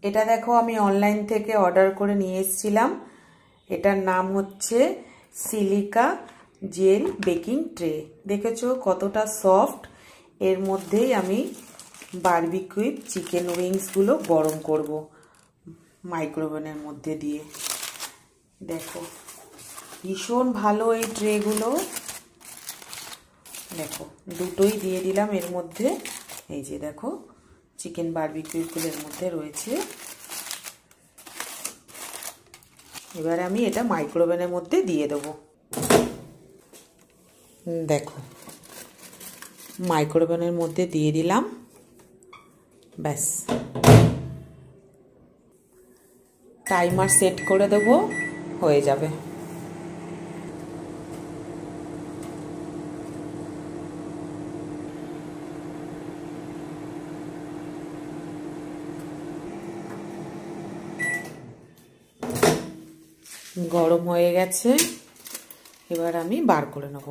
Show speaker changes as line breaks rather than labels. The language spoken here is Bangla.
এটা দেখো আমি অনলাইন থেকে অর্ডার করে নিয়ে এসেছিলাম। এটার নাম হচ্ছে সিলিকা জেল বেকিং ট্রে। দেখেছো কতটা সফট। এর মধ্যেই আমি বারবিকিউ চিকেন উইংসগুলো গরম করব মাইক্রোওভেনের মধ্যে দিয়ে। দেখো ভীষণ ভালো এই ট্রেগুলো। দেখো দুটোই দিয়ে দিলাম এর মধ্যে। এই যে দেখো চিকেন বারবিকিউগুলো এর মধ্যে রয়েছে। এবার আমি এটা মাইক্রোওভেনের মধ্যে দিয়ে দেবো। দেখো মাইক্রোওভেনের মধ্যে দিয়ে দিলাম। ব্যাস টাইমার সেট করে দেবো, হয়ে যাবে। গরম হয়ে গেছে, এবার আমি বার করে নেব।